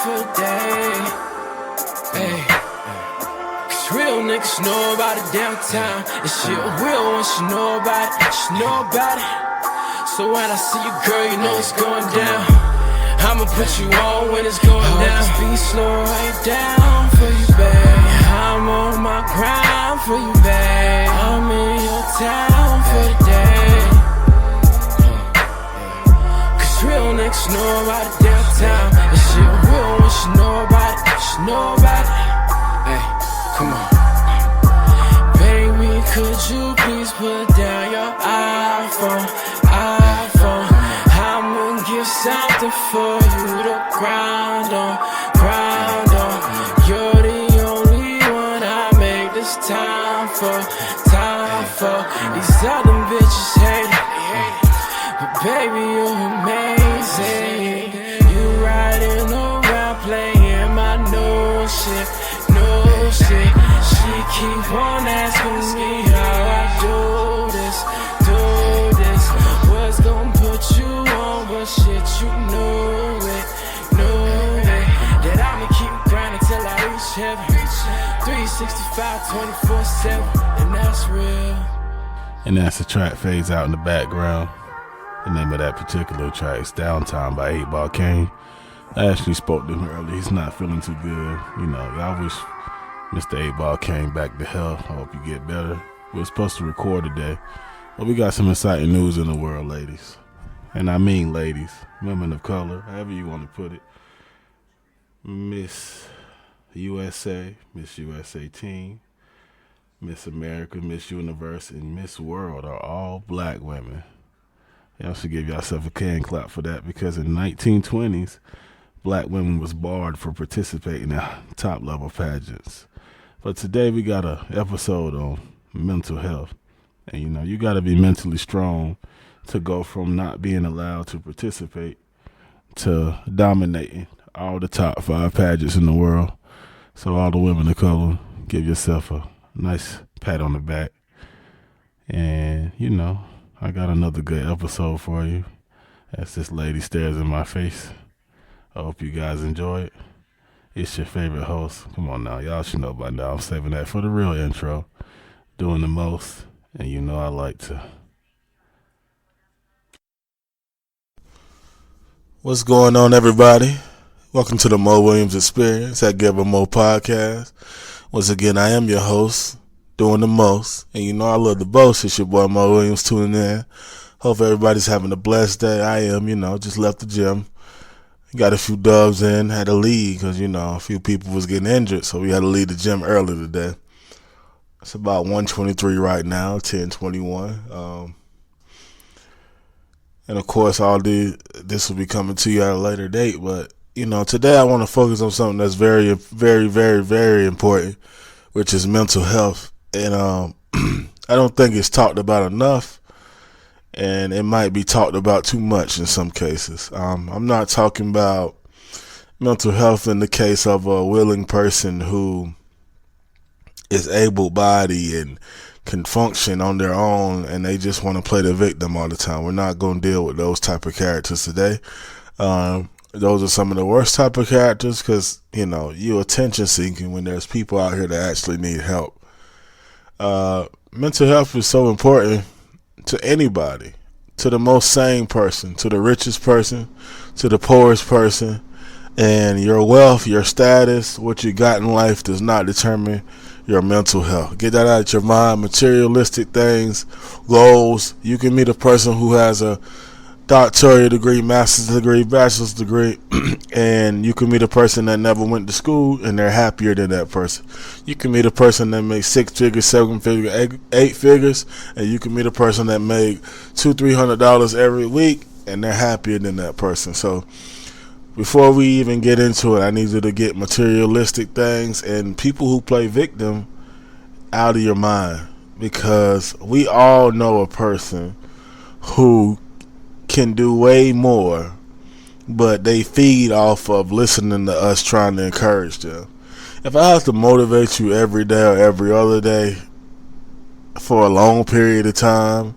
for the day. Hey. Cause real niggas know about it downtime. And shit real when she know about it. She know about it. So when I see you, girl, you know it's going down. I'ma put you on when it's going down. Be slow right down for you, babe. I'm on my grind for you, babe. I'm in your town for the day. Cause real niggas know about it downtown. And shit real when she know about it. She know about it. Hey, come on. Baby, could you please put down your iPhone? I'ma give something for you to grind on. You're the only one I make this time for. These other bitches hate it, but baby, you're amazing. You riding around playing my new shit. She keep on asking me how I do this. What's gonna put you on, but shit, you know it. That I'ma keep grinding till I reach heaven. 365, 24/7, and that's real. And that's the track fades out in the background. The name of that particular track is Downtime by 8BALLKAINE. I actually spoke to him earlier. He's not feeling too good. You know, I wish Mr. 8BALLKAINE back to health. I hope you get better. We were supposed to record today, but we got some exciting news in the world, ladies. And I mean ladies, women of color, however you want to put it. Miss USA, Miss USA Teen, Miss America, Miss Universe, and Miss World are all black women. Y'all should give yourself a can clap for that, because in 1920s, black women was barred for participating in top level pageants. But today we got a episode on mental health. And you know, you got to be mentally strong to go from not being allowed to participate to dominating all the top 5 pageants in the world. So all the women of color, give yourself a nice pat on the back. And, you know, I got another good episode for you as this lady stares in my face. I hope you guys enjoy it. It's your favorite host. Come on now, y'all should know by now. I'm saving that for the real intro. Doing the most. And you know I like to. What's going on, everybody? Welcome to the Mo Williams Experience at Give a Mo Podcast. Once again, I am your host, doing the most. And you know I love the boast. It's your boy Mo Williams tuning in. Hope everybody's having a blessed day. I am, just left the gym. Got a few dubs in, had to leave because, a few people was getting injured. So we had to leave the gym early today. It's about 1:23 right now, 10:21. And of course, this will be coming to you at a later date. But, today I want to focus on something that's very, very, very, very important, which is mental health. And I don't think it's talked about enough, and it might be talked about too much in some cases. I'm not talking about mental health in the case of a willing person who is able-bodied and can function on their own, and they just want to play the victim all the time. We're not going to deal with those type of characters today. Those are some of the worst type of characters because, you're attention-seeking when there's people out here that actually need help. Mental health is so important to anybody, to the most sane person, to the richest person, to the poorest person. And your wealth, your status, what you got in life does not determine your mental health. Get that out of your mind. Materialistic things, goals. You can meet a person who has a doctorate degree, master's degree, bachelor's degree, and you can meet a person that never went to school and they're happier than that person. You can meet a person that makes 6 figures, 7 figures, 8 figures, and you can meet a person that make $200-300 every week and they're happier than that person. So before we even get into it, I need you to get materialistic things and people who play victim out of your mind, because we all know a person who can do way more, but they feed off of listening to us trying to encourage them. If I have to motivate you every day or every other day for a long period of time,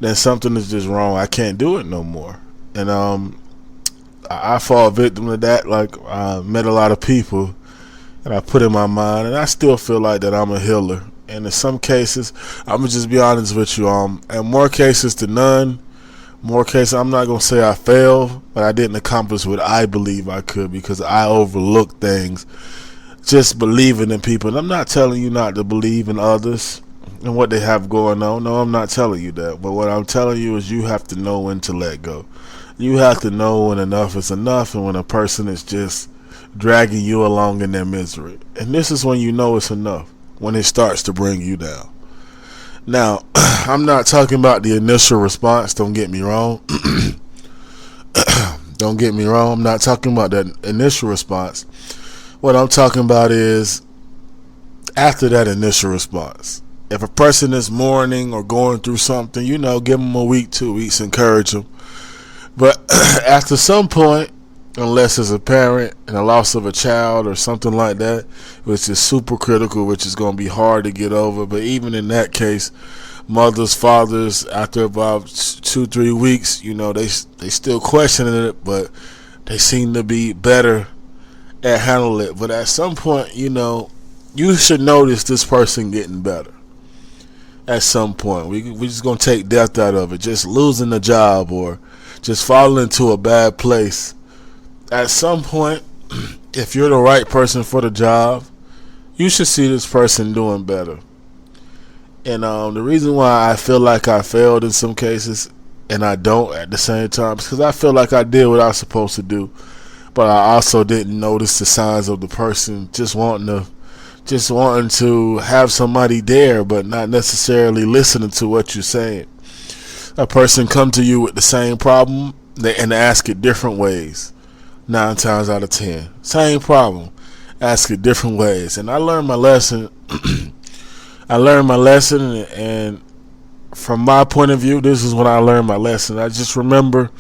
then something is just wrong. I can't do it no more. And I fall victim to that. Like, I met a lot of people and I put in my mind, and I still feel like that I'm a healer. And in some cases, I'm gonna just be honest with you. In more cases than none, more cases, I'm not gonna say I failed, but I didn't accomplish what I believe I could because I overlooked things, just believing in people. And I'm not telling you not to believe in others and what they have going on. No, I'm not telling you that. But what I'm telling you is you have to know when to let go. You have to know when enough is enough and when a person is just dragging you along in their misery. And this is when you know it's enough, when it starts to bring you down. Now, I'm not talking about the initial response, don't get me wrong. Don't get me wrong, I'm not talking about that initial response. What I'm talking about is after that initial response. If a person is mourning or going through something, give them a week, 2 weeks, encourage them. But after some point, unless it's a parent and a loss of a child or something like that, which is super critical, which is going to be hard to get over. But even in that case, mothers, fathers, after about 2-3 weeks, they still questioning it, but they seem to be better at handling it. But at some point, you should notice this person getting better. At some point, we're just going to take death out of it, just losing a job or just falling into a bad place. At some point, if you're the right person for the job, you should see this person doing better. And the reason why I feel like I failed in some cases and I don't at the same time is because I feel like I did what I was supposed to do, but I also didn't notice the signs of the person just wanting to have somebody there, but not necessarily listening to what you're saying. A person come to you with the same problem and ask it different ways. 9 times out of 10, same problem, ask it different ways. And I learned my lesson. And from my point of view, this is when I learned my lesson. I just remember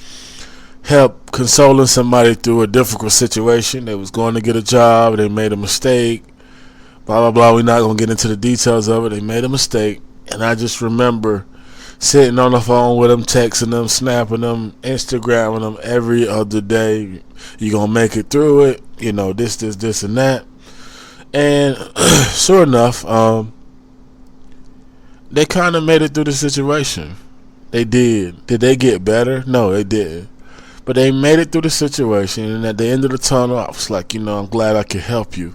consoling somebody through a difficult situation. They was going to get a job, they made a mistake, blah blah blah. We're not gonna get into the details of it. They made a mistake, and I just remember sitting on the phone with them, texting them, snapping them, Instagramming them every other day. You gonna make it through it, this and that. And sure enough, they kind of made it through the situation. They did. Did they get better? No, they didn't. But they made it through the situation, and at the end of the tunnel, I was like, I'm glad I could help you,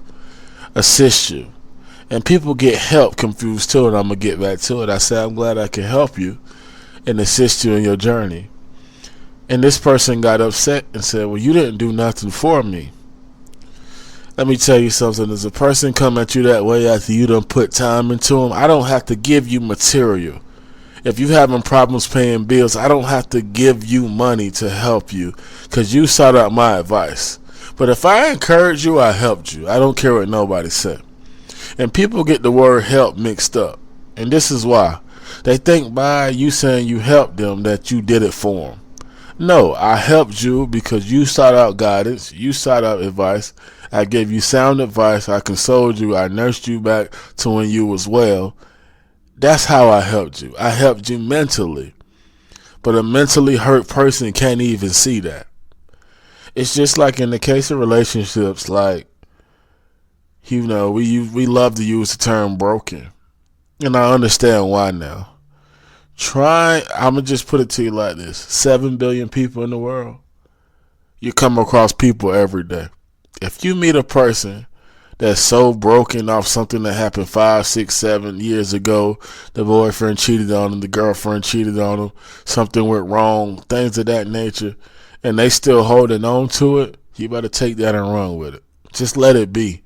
assist you. And people get help confused too, and I'm going to get back to it. I said, I'm glad I can help you and assist you in your journey. And this person got upset and said, well, you didn't do nothing for me. Let me tell you something. Does a person come at you that way after you done put time into them? I don't have to give you material. If you're having problems paying bills, I don't have to give you money to help you because you sought out my advice. But if I encourage you, I helped you. I don't care what nobody said. And people get the word help mixed up. And this is why. They think by you saying you helped them that you did it for them. No, I helped you because you sought out guidance. You sought out advice. I gave you sound advice. I consoled you. I nursed you back to when you was well. That's how I helped you. I helped you mentally. But a mentally hurt person can't even see that. It's just like in the case of relationships, like, we love to use the term broken. And I understand why now. I'm going to just put it to you like this. 7 billion people in the world. You come across people every day. If you meet a person that's so broken off something that happened 5, 6, 7 years ago, the boyfriend cheated on him, the girlfriend cheated on him, something went wrong, things of that nature, and they still holding on to it, you better take that and run with it. Just let it be.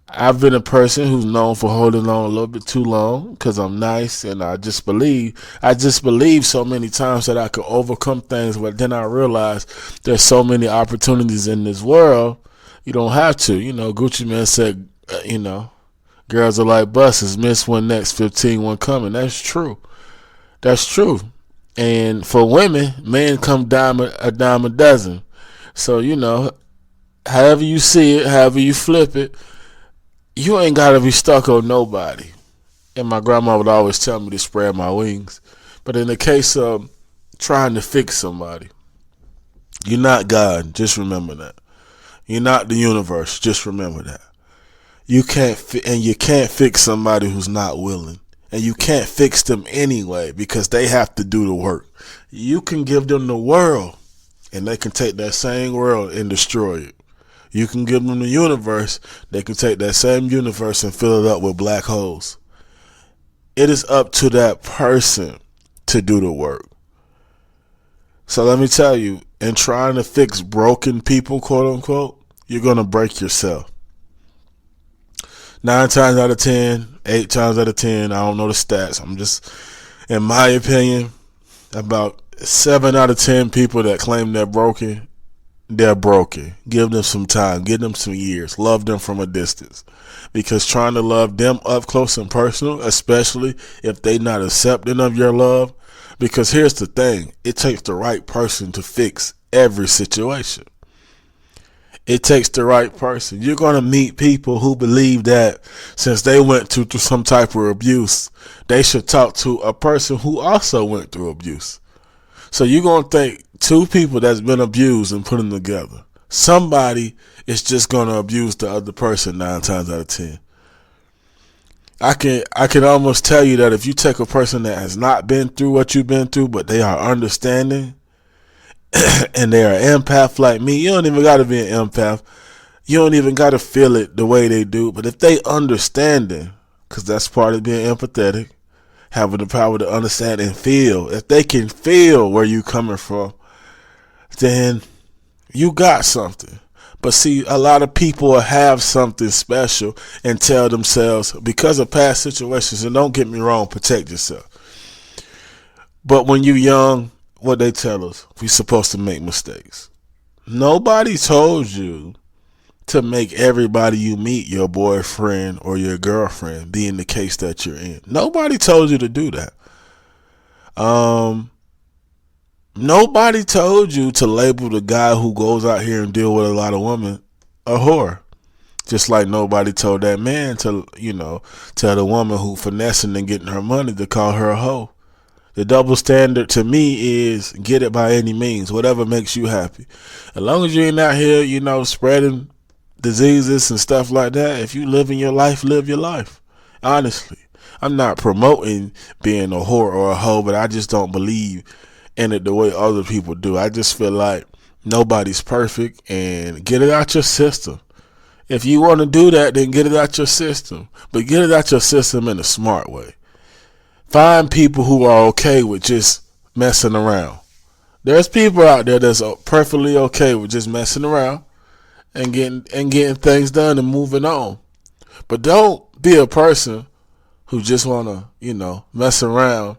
I've been a person who's known for holding on a little bit too long because I'm nice, and I just believe so many times that I could overcome things, but then I realized there's so many opportunities in this world. You don't have to. Gucci Mane said, girls are like buses, miss one next, 15 one coming. That's true. And for women, men come a dime a dozen. So, however you see it, however you flip it, you ain't got to be stuck on nobody. And my grandma would always tell me to spread my wings. But in the case of trying to fix somebody, You're not God. Just remember that. You're not the universe. Just remember that. You can't fix somebody who's not willing. And you can't fix them anyway because they have to do the work. You can give them the world and they can take that same world and destroy it. You can give them the universe, they can take that same universe and fill it up with black holes. It is up to that person to do the work. So let me tell you, in trying to fix broken people, quote unquote, you're going to break yourself. 9 times out of 10, 8 times out of 10, I don't know the stats. I'm just, in my opinion, about 7 out of 10 people that claim they're broken. Give them some time. Give them some years. Love them from a distance. Because trying to love them up close and personal, especially if they not accepting of your love, because here's the thing, it takes the right person to fix every situation. It takes the right person. You're going to meet people who believe that since they went through some type of abuse, they should talk to a person who also went through abuse. So you're going to think 2 people that's been abused and put them together. Somebody is just going to abuse the other person 9 times out of 10. I can almost tell you that if you take a person that has not been through what you've been through, but they are understanding, and they are an empath like me. You don't even got to be an empath. You don't even got to feel it the way they do. But if they understand it, because that's part of being empathetic, having the power to understand and feel. If they can feel where you coming from, then you got something. But see, a lot of people have something special and tell themselves, because of past situations, and don't get me wrong, protect yourself. But when you're young, what they tell us, we're supposed to make mistakes. Nobody told you to make everybody you meet your boyfriend or your girlfriend, being the case that you're in. Nobody told you to do that. Nobody told you to label the guy who goes out here and deal with a lot of women a whore. Just like nobody told that man to, tell the woman who finessing and getting her money to call her a hoe. The double standard to me is get it by any means, whatever makes you happy. As long as you ain't out here, spreading diseases and stuff like that, if you living your life, live your life. Honestly, I'm not promoting being a whore or a hoe, but I just don't believe in it the way other people do. I just feel like nobody's perfect, and get it out your system. If you want to do that, then get it out your system, but get it out your system in a smart way. Find people who are okay with just messing around. There's people out there that's perfectly okay with just messing around and getting things done and moving on. But don't be a person who just want to, mess around,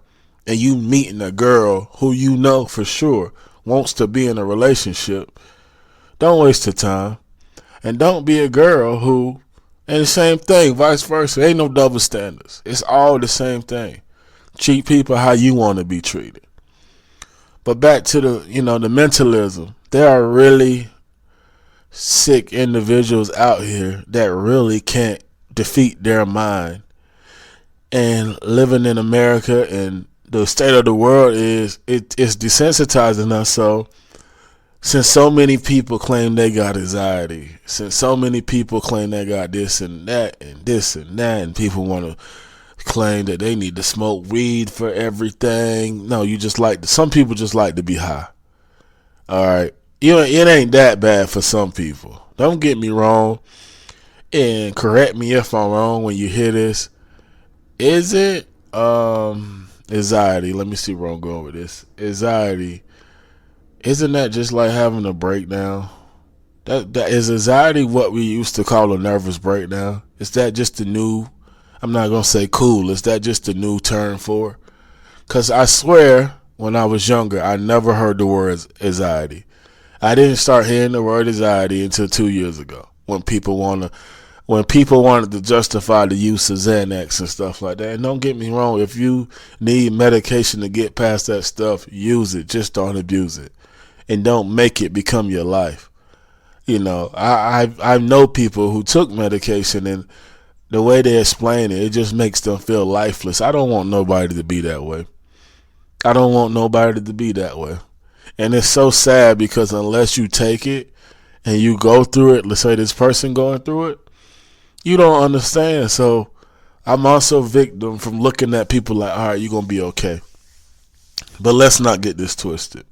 and you meeting a girl who you know for sure wants to be in a relationship. Don't waste your time. And don't be a girl who, and the same thing, vice versa. Ain't no double standards. It's all the same thing. Treat people how you want to be treated. But back to the mentalism. There are really sick individuals out here that really can't defeat their mind. And living in America and the state of the world is desensitizing us. So since so many people claim they got anxiety, since so many people claim they got this and that and this and that, and people want to claim that they need to smoke weed for everything. No, some people just like to be high. All right. It ain't that bad for some people. Don't get me wrong. And correct me if I'm wrong when you hear this. Is it anxiety? Let me see where I'm going with this. Anxiety. Isn't that just like having a breakdown? That is anxiety what we used to call a nervous breakdown? Is that just the new, I'm not going to say cool, is that just the new term for it? Because I swear, when I was younger, I never heard the word anxiety. I didn't start hearing the word anxiety until 2 years ago, when people wanted to justify the use of Xanax and stuff like that. And don't get me wrong, if you need medication to get past that stuff, use it. Just don't abuse it. And don't make it become your life. I know people who took medication, and the way they explain it just makes them feel lifeless. I don't want nobody to be that way. I don't want nobody to be that way. And it's so sad because unless you take it and you go through it, let's say this person going through it, you don't understand. So I'm also victim from looking at people like, all right, you're going to be okay. But let's not get this twisted.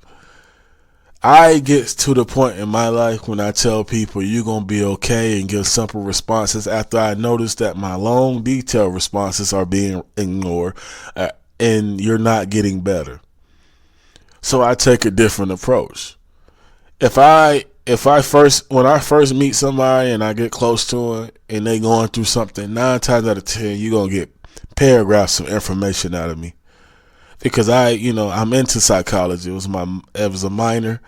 I get to the point in my life when I tell people you're going to be okay and give simple responses after I notice that my long, detailed responses are being ignored and you're not getting better. So I take a different approach. When I first meet somebody and I get close to them and they going through something, 9 times out of 10 you're going to get paragraphs of information out of me. Because I'm into psychology. It was a minor,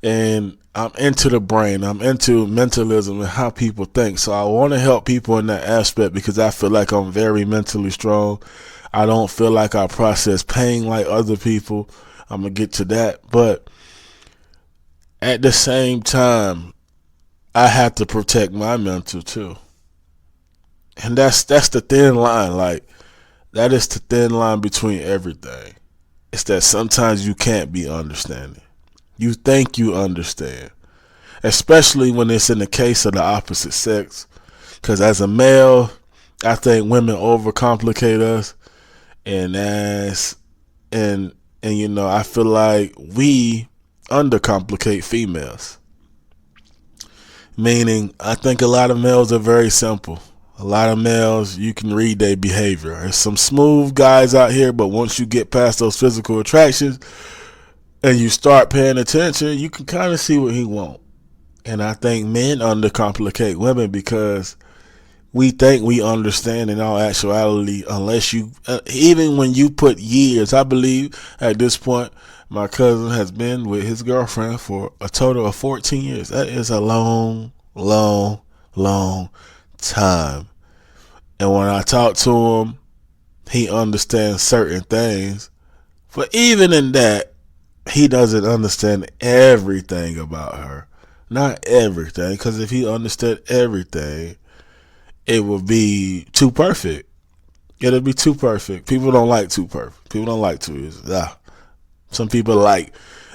and I'm into the brain. I'm into mentalism and how people think. So I want to help people in that aspect because I feel like I'm very mentally strong. I don't feel like I process pain like other people. I'm gonna get to that, but at the same time, I have to protect my mental too, and that's the thin line. Like, that is the thin line between everything. It's that sometimes you can't be understanding. You think you understand, especially when it's in the case of the opposite sex. Because as a male, I think women overcomplicate us, and I feel like we undercomplicate females. Meaning, I think a lot of males are very simple. A lot of males, you can read their behavior. There's some smooth guys out here, but once you get past those physical attractions and you start paying attention, you can kind of see what he wants. And I think men undercomplicate women because we think we understand. In all actuality, unless even when you put years, I believe at this point, my cousin has been with his girlfriend for a total of 14 years. That is a long, long, long time. And when I talk to him, he understands certain things. But even in that, he doesn't understand everything about her. Not everything, because if he understood everything, it would be too perfect. It'll be too perfect. People don't like too perfect. People don't like too easy. Some people like,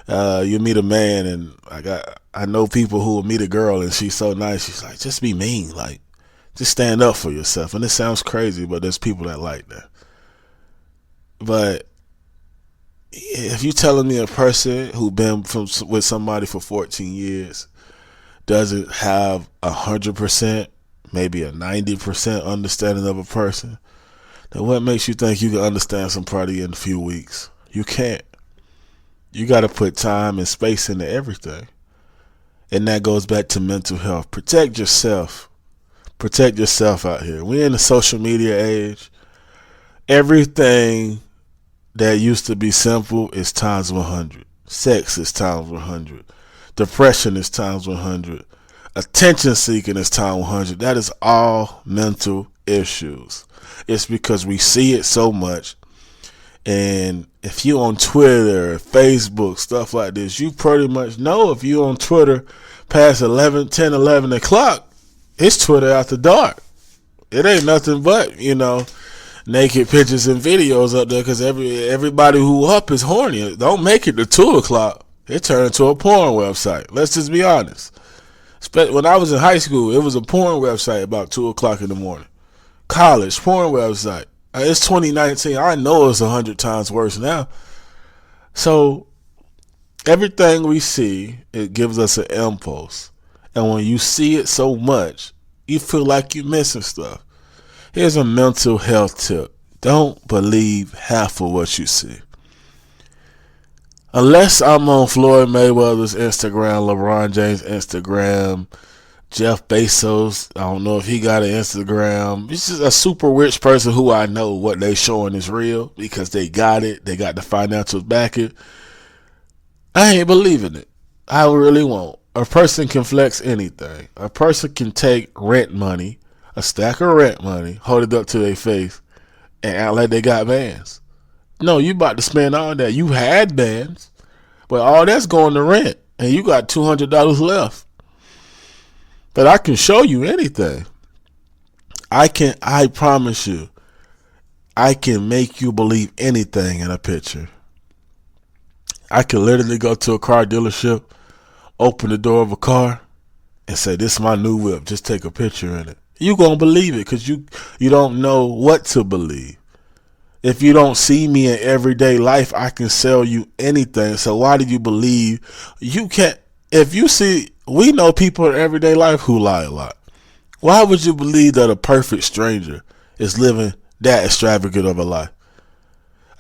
you meet a man, and I know people who will meet a girl and she's so nice, she's like, just be mean, like, just stand up for yourself. And it sounds crazy, but there's people that like that. But if you're telling me a person who been with somebody for 14 years doesn't have 100%, maybe a 90% understanding of a person, then what makes you think you can understand somebody in a few weeks? You can't. You got to put time and space into everything. And that goes back to mental health. Protect yourself. Protect yourself out here. We're in the social media age. Everything that used to be simple is times 100. Sex is times 100. Depression is times 100. Attention seeking is times 100. That is all mental issues. It's because we see it so much. And if you on Twitter, Facebook, stuff like this, you pretty much know if you on Twitter past 11 o'clock, it's Twitter after dark. It ain't nothing but, naked pictures and videos up there because everybody who up is horny. Don't make it to 2 o'clock. It turned into a porn website. Let's just be honest. When I was in high school, it was a porn website about 2 o'clock in the morning. College, porn website. It's 2019. I know it's 100 times worse now. So everything we see, it gives us an impulse. And when you see it so much, you feel like you're missing stuff. Here's a mental health tip. Don't believe half of what you see. Unless I'm on Floyd Mayweather's Instagram, LeBron James' Instagram, Jeff Bezos, I don't know if he got an Instagram. It's just a super rich person who I know what they showing is real because they got it. They got the financials back it. I ain't believing it. I really won't. A person can flex anything. A person can take rent money, a stack of rent money, hold it up to their face, and act like they got bands. No, you about to spend all that. You had bands, but all that's going to rent, and you got $200 left. But I can show you anything. I promise you, I can make you believe anything in a picture. I could literally go to a car dealership, open the door of a car, and say, "This is my new whip. Just take a picture in it." You gonna believe it because you don't know what to believe. If you don't see me in everyday life, I can sell you anything. So why do you believe you can't? If you see, we know people in everyday life who lie a lot. Why would you believe that a perfect stranger is living that extravagant of a life?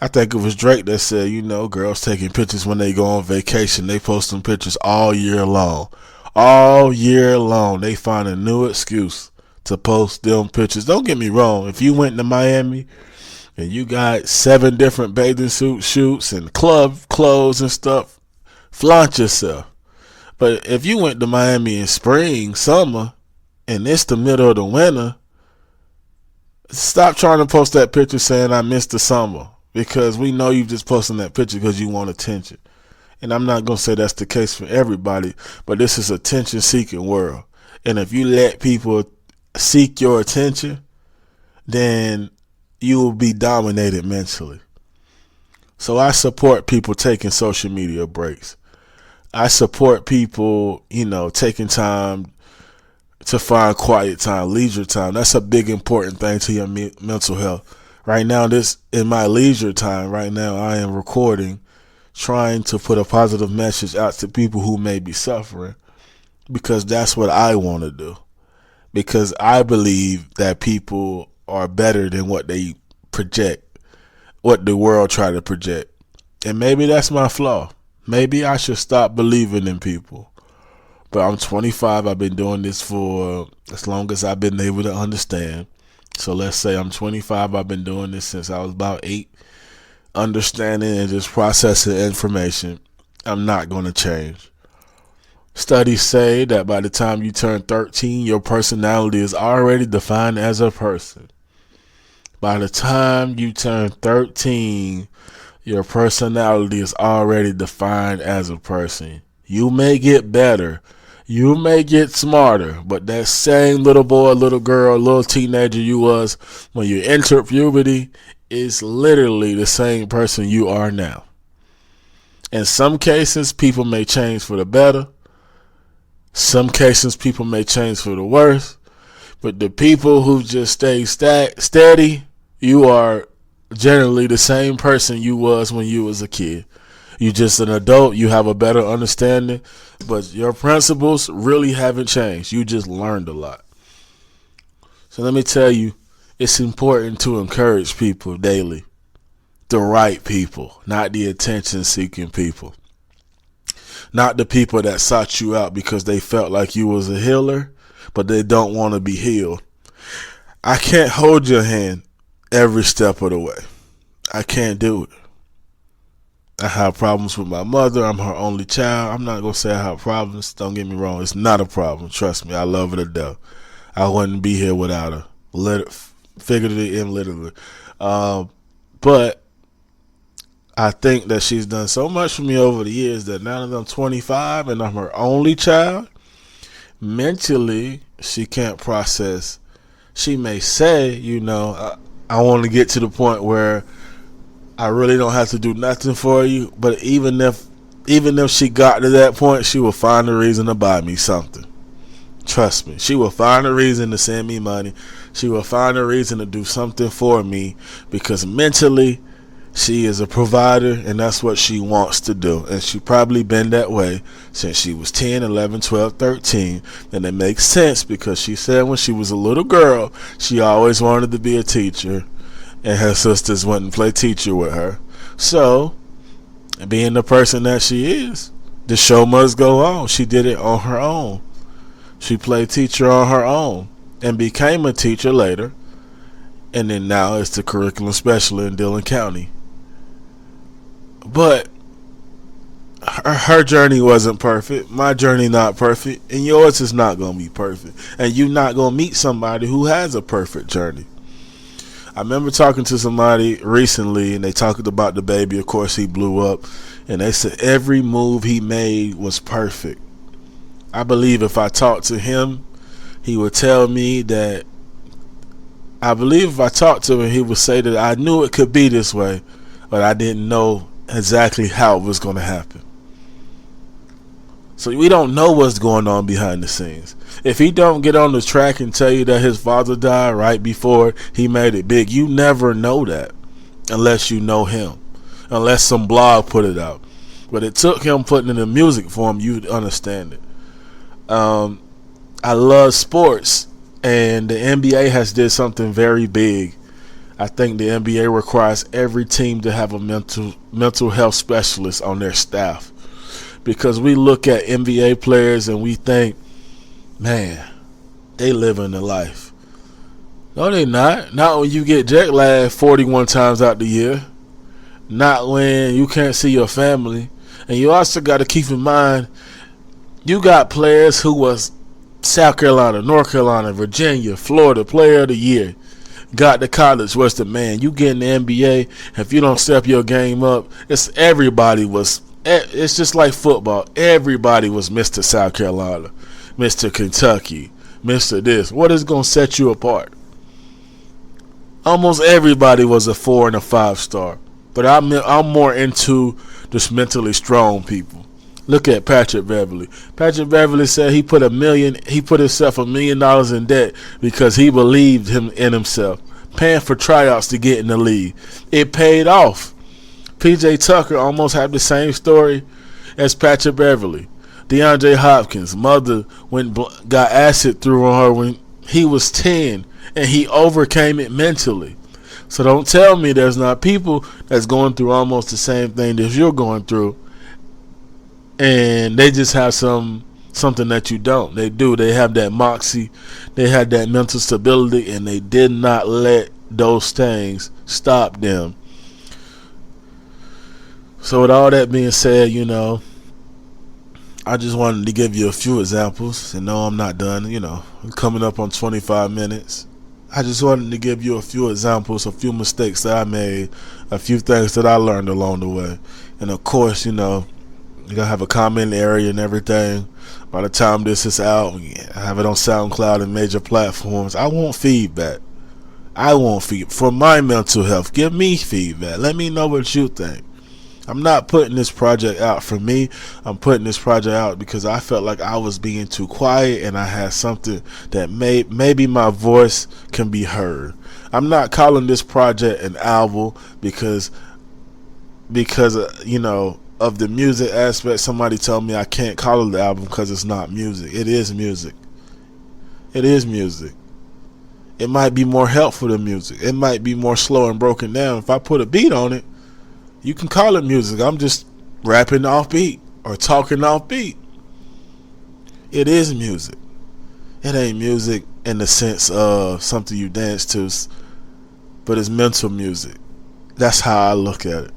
I think it was Drake that said, girls taking pictures when they go on vacation. They post them pictures all year long. All year long. They find a new excuse to post them pictures. Don't get me wrong. If you went to Miami and you got 7 different bathing suit shoots and club clothes and stuff, flaunt yourself. But if you went to Miami in spring, summer, and it's the middle of the winter, stop trying to post that picture saying I missed the summer, because we know you just posting that picture because you want attention. And I'm not going to say that's the case for everybody, but this is a attention-seeking world. And if you let people seek your attention, then you will be dominated mentally. So I support people taking social media breaks. I support people, taking time to find quiet time, leisure time. That's a big important thing to your mental health. Right now, this in my leisure time, right now I am recording, trying to put a positive message out to people who may be suffering, because that's what I want to do. Because I believe that people are better than what they project, what the world try to project. And maybe that's my flaw. Maybe I should stop believing in people. But I'm 25. I've been doing this for as long as I've been able to understand. So let's say I'm 25. I've been doing this since I was about 8. Understanding and just processing information. I'm not going to change. Studies say that by the time you turn 13, your personality is already defined as a person. By the time you turn 13, your personality is already defined as a person. You may get better. You may get smarter, but that same little boy, little girl, little teenager you was when you entered puberty is literally the same person you are now. In some cases, people may change for the better. Some cases, people may change for the worse. But the people who just stay steady, you are generally the same person you was when you was a kid. You just an adult, you have a better understanding, but your principles really haven't changed. You just learned a lot. So let me tell you, it's important to encourage people daily. The right people, not the attention-seeking people. Not the people that sought you out because they felt like you was a healer, but they don't want to be healed. I can't hold your hand every step of the way. I can't do it. I have problems with my mother. I'm her only child. I'm not going to say I have problems. Don't get me wrong. It's not a problem. Trust me. I love her to death. I wouldn't be here without her. Figuratively and literally. But I think that she's done so much for me over the years that now that I'm 25 and I'm her only child, mentally, she can't process. She may say, I want to get to the point where I really don't have to do nothing for you. But even if she got to that point, she will find a reason to buy me something. Trust me. She will find a reason to send me money. She will find a reason to do something for me, because mentally she is a provider and that's what she wants to do. And she probably been that way since she was 10, 11, 12, 13. And it makes sense because she said when she was a little girl, she always wanted to be a teacher. And her sisters wouldn't play teacher with her. So, being the person that she is, the show must go on. She did it on her own. She played teacher on her own and became a teacher later. And then now is the curriculum specialist in Dillon County. But her journey wasn't perfect. My journey not perfect. And yours is not going to be perfect. And you're not going to meet somebody who has a perfect journey. I remember talking to somebody recently, and they talked about the baby. Of course, he blew up, and they said every move he made was perfect. I believe if I talked to him, he would tell me that. I believe if I talked to him, he would say that I knew it could be this way, but I didn't know exactly how it was going to happen. So we don't know what's going on behind the scenes. If he don't get on the track and tell you that his father died right before he made it big, you never know that unless you know him, unless some blog put it out. But it took him putting in the music for him, you'd understand it. I love sports, and the NBA has did something very big. I think the NBA requires every team to have a mental health specialist on their staff, because we look at NBA players and we think, man, they living the life. No, they not. Not when you get jet lag 41 times out the year. Not when you can't see your family. And you also got to keep in mind, you got players who was South Carolina, North Carolina, Virginia, Florida Player of the Year. Got to college, what's the man? You get in the NBA, if you don't step your game up, it's just like football. Everybody was Mr. South Carolina, Mr. Kentucky, Mr. this. What is going to set you apart? Almost everybody was a 4 and a 5 star. But I'm more into just mentally strong people. Look at Patrick Beverly. Patrick Beverly said he put himself $1 million in debt because he believed in himself, paying for tryouts to get in the league. It paid off. PJ Tucker almost had the same story as Patrick Beverly. DeAndre Hopkins' mother got acid through on her when he was 10, and he overcame it mentally. So don't tell me there's not people that's going through almost the same thing that you're going through, and they just have something that you don't. They do. They have that moxie. They had that mental stability, and they did not let those things stop them. So with all that being said, I just wanted to give you a few examples, and no, I'm not done. Coming up on 25 minutes. I just wanted to give you a few examples, a few mistakes that I made, a few things that I learned along the way. And of course, you're going to have a comment area and everything. By the time this is out, I have it on SoundCloud and major platforms. I want feedback. For my mental health. Give me feedback. Let me know what you think. I'm not putting this project out for me. I'm putting this project out because I felt like I was being too quiet and I had something that maybe my voice can be heard. I'm not calling this project an album because of the music aspect. Somebody told me I can't call it the album because it's not music. It is music. It is music. It might be more helpful than music. It might be more slow and broken down. If I put a beat on it, you can call it music. I'm just rapping off beat or talking off beat. It is music. It ain't music in the sense of something you dance to, but it's mental music. That's how I look at it.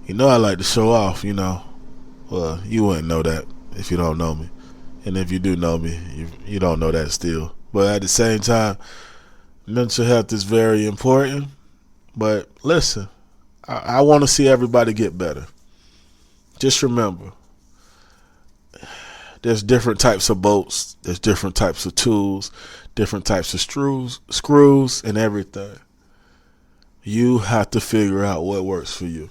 I like to show off, Well, you wouldn't know that if you don't know me. And if you do know me, you don't know that still. But at the same time, mental health is very important. But listen, I want to see everybody get better. Just remember, there's different types of bolts, there's different types of tools, different types of screws, and everything. You have to figure out what works for you.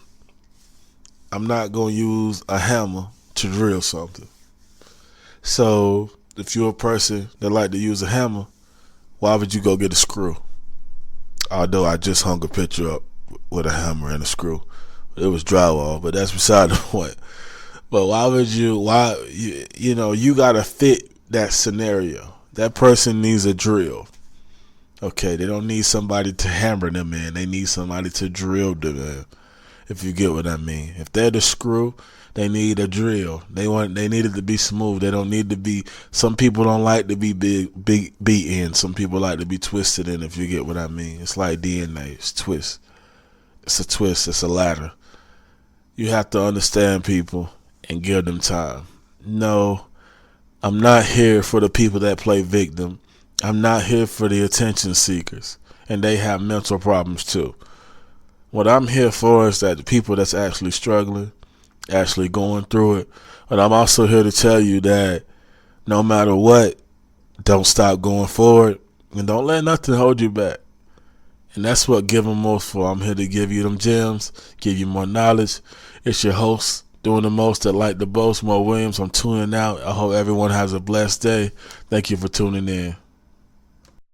I'm not going to use a hammer to drill something. So if you're a person that like to use a hammer, why would you go get a screw? Although I just hung a picture up with a hammer and a screw. It was drywall, but that's beside the point. But you gotta fit that scenario. That person needs a drill. Okay, they don't need somebody to hammer them in. They need somebody to drill them in. If you get what I mean. If they're the screw, they need a drill. They need it to be smooth. They don't need to be. Some people don't like to be big beat in. Some people like to be twisted in. If you get what I mean. It's like DNA. It's twist. It's a twist. It's a ladder. You have to understand people and give them time. No, I'm not here for the people that play victim. I'm not here for the attention seekers. And they have mental problems too. What I'm here for is that the people that's actually struggling, actually going through it. But I'm also here to tell you that no matter what, don't stop going forward and don't let nothing hold you back. And that's what Give 'em Most for. I'm here to give you them gems, give you more knowledge. It's your host, doing the most that like the boast, Mo Williams. I'm tuning out. I hope everyone has a blessed day. Thank you for tuning in.